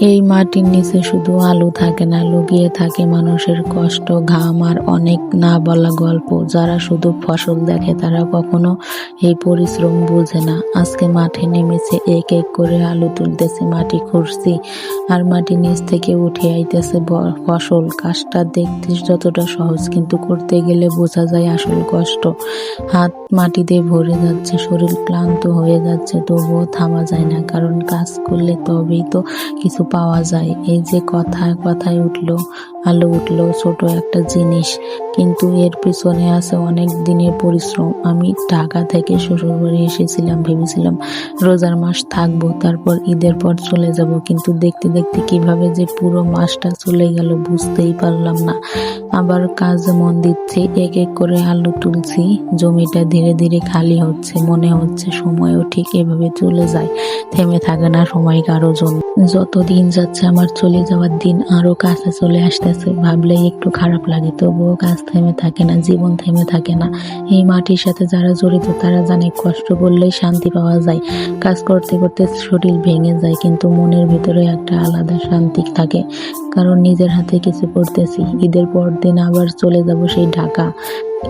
এই মাটির নিচে শুধু আলু থাকে না, লুকিয়ে থাকে মানুষের কষ্ট, ঘাম আর অনেক না বলা গল্প। যারা শুধু ফসল দেখে তারা কখনো এই পরিশ্রম বোঝে না। আজকে মাঠে নেমেছে, এক এক করে আলু তুলতেছে, মাটি খুঁড়ছি আর মাটির নিচ থেকে উঠে আইতেছে ফসল। কাজটা দেখতে যতটা সহজ, কিন্তু করতে গেলে বোঝা যায় আসল কষ্ট। হাত মাটিতে ভরে যাচ্ছে, শরীর ক্লান্ত হয়ে যাচ্ছে, তবুও থামা যায় না, কারণ কাজ করলে তবেই তো কিছু পাওয়া যায়। এই যে কথায় কথায় উঠলো আলু, উঠলো ছোট একটা জিনিস, কিন্তু এর পিছনে আছে অনেক দিনের পরিশ্রম। আমি ঢাকা থেকে শ্বশুরবাড়ি এসেছিলাম, ভেবেছিলাম রোজার মাস থাকবো, তারপর ঈদের পর চলে যাব, কিন্তু দেখতে দেখতে কিভাবে যে পুরো মাসটা চলে গেল বুঝতেই পারলাম না। আবার কাজে মন দিচ্ছি, এক এক করে আলু তুলছি, জমিটা ধীরে ধীরে খালি হচ্ছে, মনে হচ্ছে সময়ও ঠিক এভাবে চলে যায়, থেমে থাকে না সময় কারো জন্য। যত দিন যাচ্ছে আমার চলে যাওয়ার দিন আরো কাছে চলে আসতেছে, ভাবলেই একটু খারাপ লাগে, তবুও কাজ থেমে থাকে না, জীবন থেমে থাকে না। এই মাটির সাথে যারা জড়িত তারা জানে কষ্ট করলেই শান্তি পাওয়া যায়। কাজ করতে করতে শরীর ভেঙে যায়, কিন্তু মনের ভিতরে একটা আলাদা শান্তি থাকে, কারণ নিজের হাতে কিছু করতেছি। ঈদের পর দিন আবার চলে যাব সেই ঢাকা।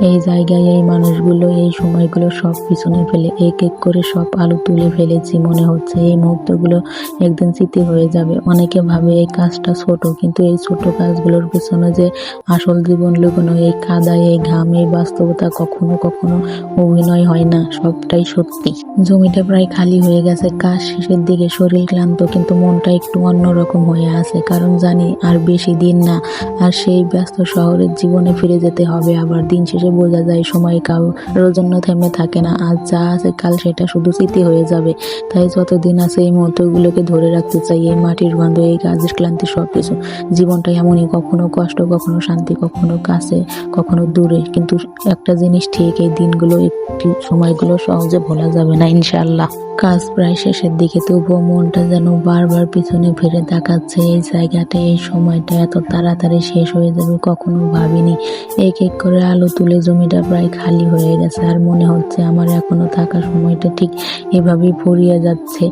এই জায়গায় এই মানুষগুলো, এই সময়গুলো সব পিছনে ফেলে এক এক করে সব আলু তুলে ফেলেছি। মনে হচ্ছে এই মুহূর্তগুলো একদিন স্মৃতি হয়ে যাবে। অনেকে ভাবে এই কাজটা ছোট, কিন্তু এই ছোট কাজগুলোর পিছনে যে আসল জীবন লুকানো, এই কাদা, এই ঘাম, এই বাস্তবতা কখনো কখনো অভিনয় হয় না, সবটাই সত্যি। জমিটা প্রায় খালি হয়ে গেছে, কাজ শেষের দিকে, শরীর ক্লান্ত, কিন্তু মনটা একটু অন্যরকম হয়ে আছে, কারণ জানি আর বেশি দিন না, আর সেই ব্যস্ত শহরের জীবনে ফিরে যেতে হবে আবার। দিন শেষে বোঝা যায় সময় কারোর জন্য থেমে থাকে না, আজ যা আছে কাল সেটা শুধু স্মৃতি হয়ে যাবে। তাই যতদিন আছে এই মুহূর্তগুলোকে ধরে রাখতে চাই, এই মাটির গন্ধ, এই কাজের ক্লান্তি, সবকিছু। জীবনটা এমনই, কখনো কষ্ট, কখনো শান্তি, কখনো কাছে, কখনো দূরে, কিন্তু একটা জিনিস ঠিক, এই দিনগুলো, একটি সময়গুলো সহজে ভোলা যাবে না ইনশাল্লাহ। কাজ প্রায় শেষের দিকে, তবুও মনটা যেন বারবার পিছনে ফিরে তাকাচ্ছে। এই জায়গাটা, এই সময়টা এত তাড়াতাড়ি শেষ হয়ে যাবে কখনো ভাবিনি। এক এক করে আলু তুলে জমিটা প্রায় খালি হয়ে গেছে, আর মনে হচ্ছে আমার এখনো থাকা সময়টা ঠিক এভাবেই ফুরিয়ে যাচ্ছে।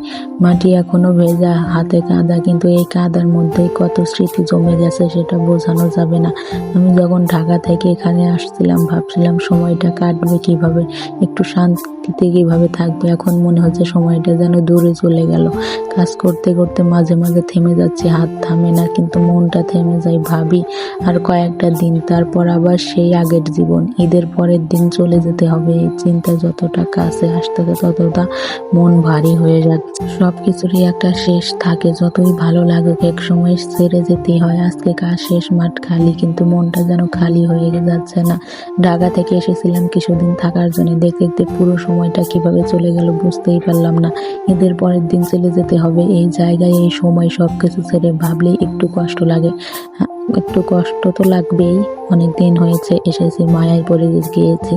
মাটি এখনো ভেজা, হাতে কাদা, কিন্তু এই কাদার মধ্যেই কত স্মৃতি জমে গেছে সেটা বোঝানো যাবে না। আমি যখন ঢাকা থেকে এখানে আসছিলাম ভাবছিলাম সময়টা কাটবে কিভাবে, একটু শান্তিতে কিভাবে থাকবে। এখন মনে হচ্ছে সময়টা যেন দূরে চলে গেল। কাজ করতে করতে মাঝে মাঝে থেমে যাচ্ছে, হাত থামে না, কিন্তু মনটা থেমে যায়। ভাবি আর কয়েকটা দিন, তারপর আবার সেই আগের জীবন। ঈদের পরের দিন চলে যেতে হবে, এই চিন্তা যতটা কাছে আসতেছে ততটা মন ভারী হয়ে যাচ্ছে। সবকিছুরই একটা শেষ থাকে, যতই ভালো লাগুক এক সময় ছেড়ে যেতে হয়। আজকে কাজ শেষ, মাঠ খালি, কিন্তু মনটা যেন খালি হয়ে যাচ্ছে না। ঢাকা থেকে এসেছিলাম কিছুদিন থাকার জন্য, দেখতে দেখতে পুরো সময়টা কিভাবে চলে গেল বুঝতেই পারলাম না। ঈদের পরের দিন চলে যেতে হবে এই জায়গায়, এই সময়, সবকিছু ছেড়ে ভাবলেই একটু কষ্ট লাগে। একটু কষ্ট তো লাগবেই, অনেক দিন হয়েছে এসেছি, মায়ায় পড়ে গিয়েছি।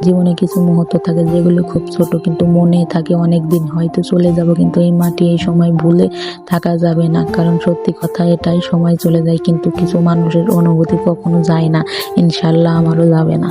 জীবনে কিছু মুহূর্ত থাকে যেগুলো খুব ছোট, কিন্তু মনে থাকে অনেক দিন। হয়তো চলে যাব, কিন্তু এই মাটি, এই সময় ভুলে থাকা যাবে না, কারণ সত্যি কথা এটাই, সময় চলে যায় কিন্তু কিছু মানুষের অনুভূতি কখনো যায় না। ইনশাল্লাহ আমারও যাবে না।